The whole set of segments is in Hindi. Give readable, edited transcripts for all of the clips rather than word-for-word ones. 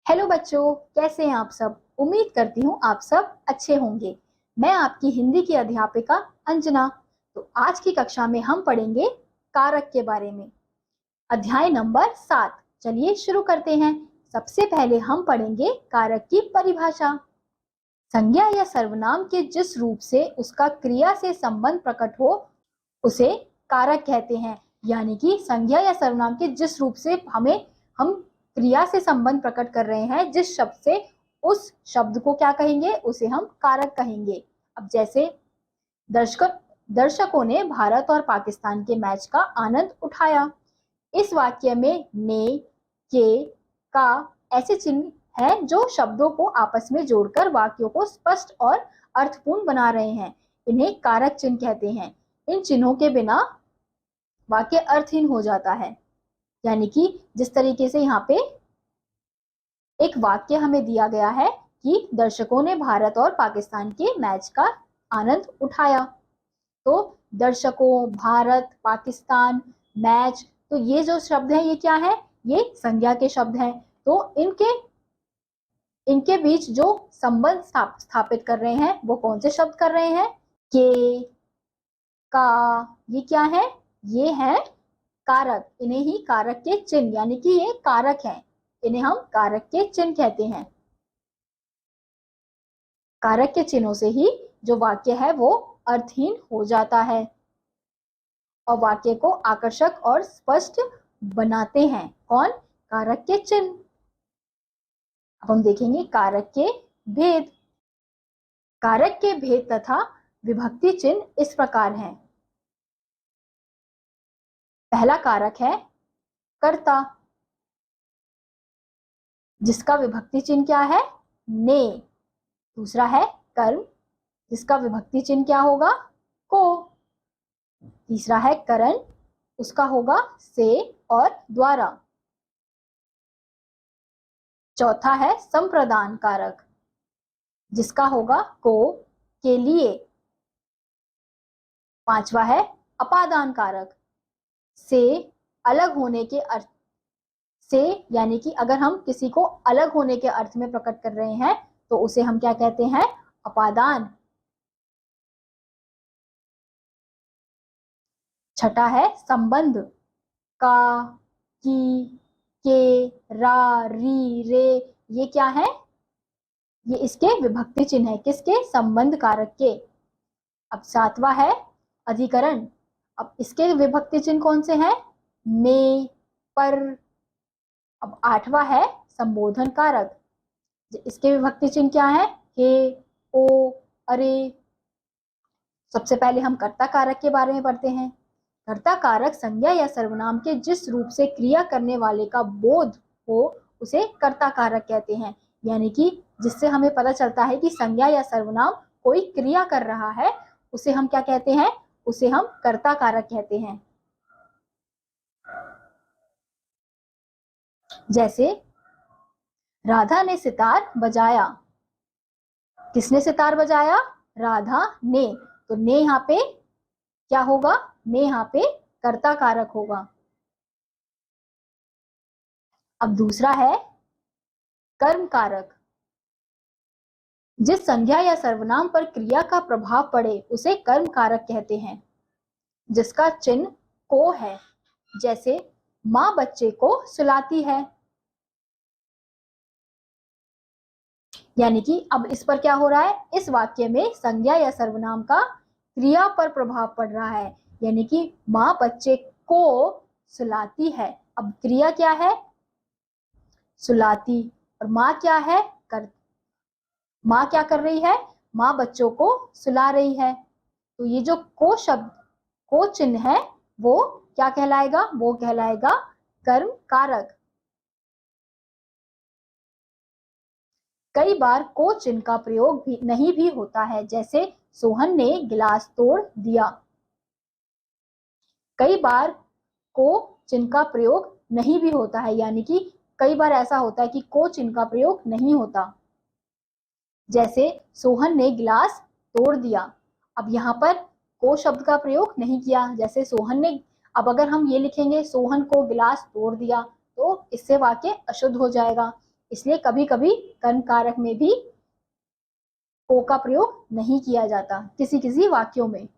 हेलो बच्चों, कैसे हैं आप सब। उम्मीद करती हूँ आप सब अच्छे होंगे। मैं आपकी हिंदी की अध्यापिका अंजना। तो आज की कक्षा में हम पढ़ेंगे कारक के बारे में। अध्याय नंबर 7। चलिए शुरू करते हैं। सबसे पहले हम पढ़ेंगे कारक की परिभाषा। संज्ञा या सर्वनाम के जिस रूप से उसका क्रिया से संबंध प्रकट हो उसे कारक कहते हैं। यानी कि संज्ञा या सर्वनाम के जिस रूप से हम क्रिया से संबंध प्रकट कर रहे हैं, जिस शब्द से, उस शब्द को क्या कहेंगे, उसे हम कारक कहेंगे। अब जैसे दर्शकों ने भारत और पाकिस्तान के मैच का आनंद उठाया। इस वाक्य में ने, के, का ऐसे चिन्ह हैं जो शब्दों को आपस में जोड़कर वाक्यों को स्पष्ट और अर्थपूर्ण बना रहे हैं। इन्हें कारक चिन्ह कहते हैं। इन चिन्हों के बिना वाक्य अर्थहीन हो जाता है। यानी कि जिस तरीके से यहाँ पे एक वाक्य हमें दिया गया है कि दर्शकों ने भारत और पाकिस्तान के मैच का आनंद उठाया। तो दर्शकों, भारत, पाकिस्तान, मैच, तो ये जो शब्द है ये क्या है, ये संज्ञा के शब्द हैं। तो इनके बीच जो संबंध स्थापित कर रहे हैं वो कौन से शब्द कर रहे हैं, के, का, ये क्या है, ये है कारक। इन्हें ही कारक के चिन्ह, यानी कि ये कारक हैं, इन्हें हम कारक के चिन्ह कहते हैं। कारक के चिन्हों से ही जो वाक्य है वो अर्थहीन हो जाता है और वाक्य को आकर्षक और स्पष्ट बनाते हैं। कौन? कारक के चिन्ह। अब हम देखेंगे कारक के भेद। कारक के भेद तथा विभक्ति चिन्ह इस प्रकार हैं। पहला कारक है कर्ता, जिसका विभक्ति चिन्ह क्या है, ने। दूसरा है कर्म, जिसका विभक्ति चिन्ह क्या होगा, को। तीसरा है करण, उसका होगा से और द्वारा। चौथा है संप्रदान कारक, जिसका होगा को, के लिए। पांचवा है अपादान कारक, से अलग होने के अर्थ से, यानी कि अगर हम किसी को अलग होने के अर्थ में प्रकट कर रहे हैं तो उसे हम क्या कहते हैं, अपादान। छठा है संबंध, का, की, के, रा, री, रे, ये क्या है, ये इसके विभक्ति चिन्ह है। किसके? संबंध कारक के। अब सातवां है अधिकरण। अब इसके विभक्ति चिन्ह कौन से हैं, में, पर। अब आठवां है संबोधन कारक, इसके विभक्ति चिन्ह क्या है, हे, ओ, अरे। सबसे पहले हम कर्ता कारक के बारे में पढ़ते हैं। कर्ता कारक संज्ञा या सर्वनाम के जिस रूप से क्रिया करने वाले का बोध हो उसे कर्ता कारक कहते हैं। यानी कि जिससे हमें पता चलता है कि संज्ञा या सर्वनाम कोई क्रिया कर रहा है, उसे हम क्या कहते हैं, उसे हम कर्ता कारक कहते हैं। जैसे राधा ने सितार बजाया। किसने सितार बजाया, राधा ने। तो ने यहाँ पे क्या होगा, ने यहाँ पे कर्ता कारक होगा। अब दूसरा है कर्म कारक। जिस संज्ञा या सर्वनाम पर क्रिया का प्रभाव पड़े उसे कर्म कारक कहते हैं, जिसका चिन्ह को है। जैसे माँ बच्चे को सुलाती है। यानी कि अब इस पर क्या हो रहा है, इस वाक्य में संज्ञा या सर्वनाम का क्रिया पर प्रभाव पड़ रहा है। यानी कि माँ बच्चे को सुलाती है। अब क्रिया क्या है, सुलाती, और माँ क्या है, माँ क्या कर रही है, माँ बच्चों को सुला रही है। तो ये जो को शब्द, को चिन्ह है, वो क्या कहलाएगा, वो कहलाएगा कर्म कारक। कई बार को चिन्ह का प्रयोग भी नहीं भी होता है। जैसे सोहन ने गिलास तोड़ दिया। कई बार को चिन्ह का प्रयोग नहीं भी होता है, यानी कि कई बार ऐसा होता है कि को चिन्ह का प्रयोग नहीं होता। जैसे सोहन ने गिलास तोड़ दिया। अब यहाँ पर को शब्द का प्रयोग नहीं किया। जैसे सोहन ने, अब अगर हम ये लिखेंगे सोहन को गिलास तोड़ दिया तो इससे वाक्य अशुद्ध हो जाएगा। इसलिए कभी कभी करण कारक में भी को का प्रयोग नहीं किया जाता किसी किसी वाक्यों में।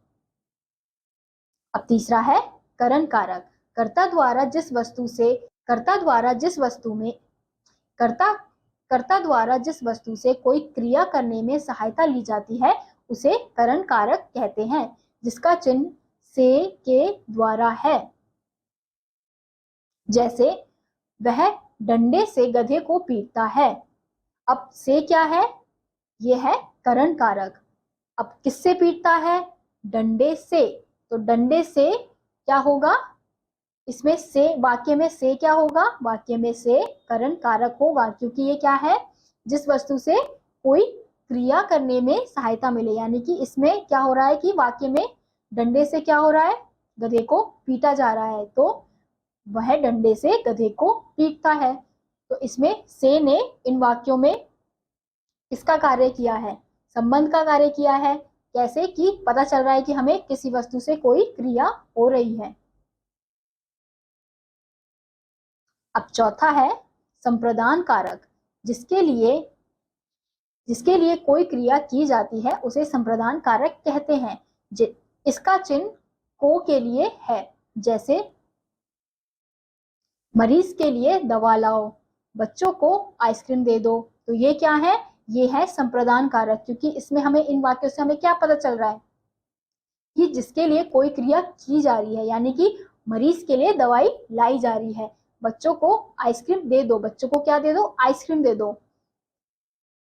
अब तीसरा है करण कारक। कर्ता द्वारा जिस वस्तु से कर्ता द्वारा जिस वस्तु में कर्ता कर्ता द्वारा जिस वस्तु से कोई क्रिया करने में सहायता ली जाती है उसे करण कारक कहते हैं, जिसका चिन्ह से के द्वारा है। जैसे वह डंडे से गधे को पीटता है। अब से क्या है? यह है करण कारक। अब किससे पीटता है? डंडे से। तो डंडे से क्या होगा? इसमें से, वाक्य में से क्या होगा? वाक्य में से करण कारक होगा, क्योंकि ये क्या है? जिस वस्तु से कोई क्रिया करने में सहायता मिले, यानी कि इसमें क्या हो रहा है कि वाक्य में डंडे से क्या हो रहा है? गधे को पीटा जा रहा है, तो वह डंडे से गधे को पीटता है। तो इसमें से ने इन वाक्यों में किसका कार्य किया है? संबंध का कार्य किया है। कैसे कि पता चल रहा है कि हमें किसी वस्तु से कोई क्रिया हो रही है। अब चौथा है संप्रदान कारक। जिसके लिए कोई क्रिया की जाती है उसे संप्रदान कारक कहते हैं। इसका चिन्ह को के लिए है। जैसे मरीज के लिए दवा लाओ, बच्चों को आइसक्रीम दे दो। तो ये क्या है? ये है संप्रदान कारक, क्योंकि इसमें हमें इन वाक्यों से हमें क्या पता चल रहा है कि जिसके लिए कोई क्रिया की जा रही है, यानी कि मरीज के लिए दवाई लाई जा रही है। बच्चों को आइसक्रीम दे दो, बच्चों को क्या दे दो? आइसक्रीम दे दो।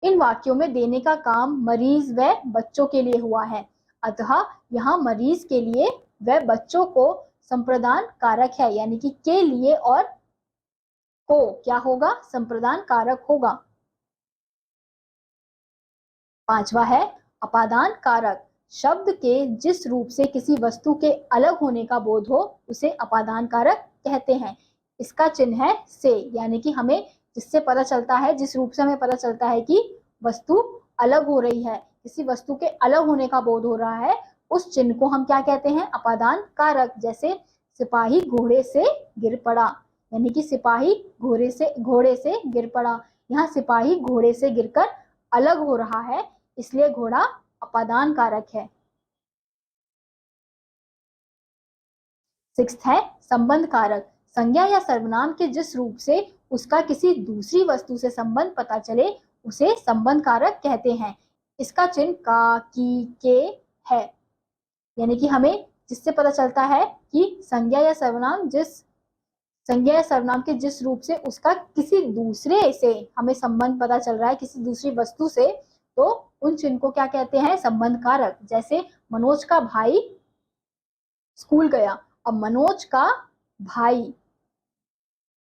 इन वाक्यों में देने का काम मरीज व बच्चों के लिए हुआ है, अतः यहाँ मरीज के लिए व बच्चों को संप्रदान कारक है, यानी कि के लिए और को क्या होगा? संप्रदान कारक होगा। पांचवा है अपादान कारक। शब्द के जिस रूप से किसी वस्तु के अलग होने का बोध हो उसे अपादान कारक कहते हैं। इसका चिन्ह है से, यानी कि हमें जिससे पता चलता है, जिस रूप से हमें पता चलता है कि वस्तु अलग हो रही है, किसी वस्तु के अलग होने का बोध हो रहा है, उस चिन्ह को हम क्या कहते हैं? अपादान कारक। जैसे सिपाही घोड़े से गिर पड़ा, यानी कि सिपाही घोड़े से गिर पड़ा। यहाँ सिपाही घोड़े से गिरकर अलग हो रहा है, इसलिए घोड़ा अपादान कारक है। सिक्स्थ है संबंध कारक। संज्ञा या सर्वनाम के जिस रूप से उसका किसी दूसरी वस्तु से संबंध पता चले उसे संबंध कारक कहते हैं। इसका चिन्ह का, की, के है, यानी कि हमें जिससे पता चलता है कि संज्ञा या सर्वनाम के जिस रूप से उसका किसी दूसरे से हमें संबंध पता चल रहा है, किसी दूसरी वस्तु से, तो उन चिन्ह को क्या कहते हैं? संबंध कारक। जैसे मनोज का भाई स्कूल गया। अब मनोज का भाई,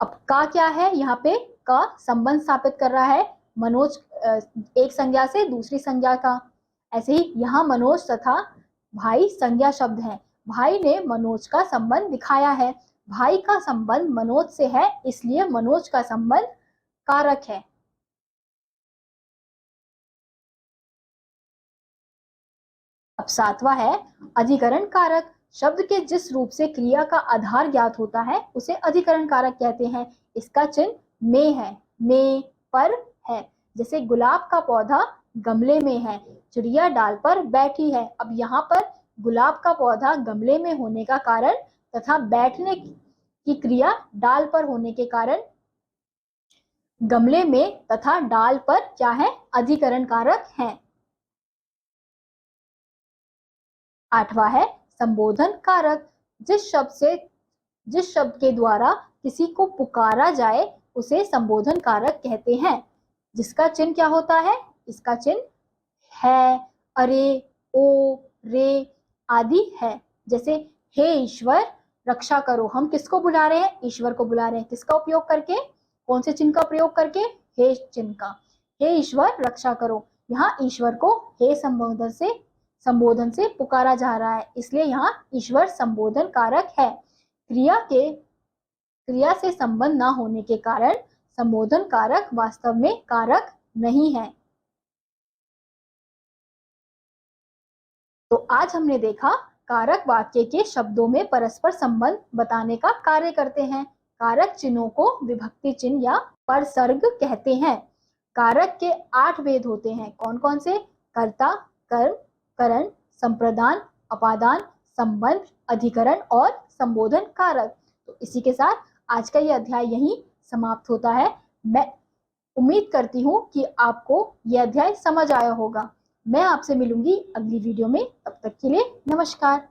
अब का क्या है? यहाँ पे का संबंध स्थापित कर रहा है मनोज एक संज्ञा से दूसरी संज्ञा का। ऐसे ही यहाँ मनोज तथा भाई संज्ञा शब्द हैं। भाई ने मनोज का संबंध दिखाया है। भाई का संबंध मनोज से है, इसलिए मनोज का संबंध कारक है। अब सातवां है अधिकरण कारक। शब्द के जिस रूप से क्रिया का आधार ज्ञात होता है उसे अधिकरण कारक कहते हैं। इसका चिन्ह में है, में, पर है। जैसे गुलाब का पौधा गमले में है, चिड़िया डाल पर बैठी है। अब यहाँ पर गुलाब का पौधा गमले में होने का कारण तथा बैठने की क्रिया डाल पर होने के कारण गमले में तथा डाल पर क्या है? अधिकरण कारक हैं। आठवां है संबोधन कारक। जिस शब्द के द्वारा किसी को पुकारा जाए उसे संबोधन कारक कहते हैं। जिसका चिन्ह क्या होता है? इसका चिन्ह है, अरे, ओ, रे आदि है। जैसे हे ईश्वर रक्षा करो, हम किसको बुला रहे हैं? ईश्वर को बुला रहे हैं। किसका उपयोग करके? कौन से चिन्ह का प्रयोग करके? हे चिन्ह का। हे ईश्वर रक्षा करो। यहाँ ईश्वर को हे संबोधन से पुकारा जा रहा है, इसलिए यहाँ ईश्वर संबोधन कारक है। क्रिया से संबंध न होने के कारण संबोधन कारक वास्तव में कारक नहीं है। तो आज हमने देखा कारक वाक्य के शब्दों में परस्पर संबंध बताने का कार्य करते हैं। कारक चिन्हों को विभक्ति चिन्ह या परसर्ग कहते हैं। कारक के 8 भेद होते हैं। कौन कौन से? कर्ता, कर्म, करण, संप्रदान, अपादान, संबंध, अधिकरण और संबोधन कारक। तो इसी के साथ आज का ये अध्याय यहीं समाप्त होता है। मैं उम्मीद करती हूँ कि आपको यह अध्याय समझ आया होगा। मैं आपसे मिलूंगी अगली वीडियो में। तब तक के लिए नमस्कार।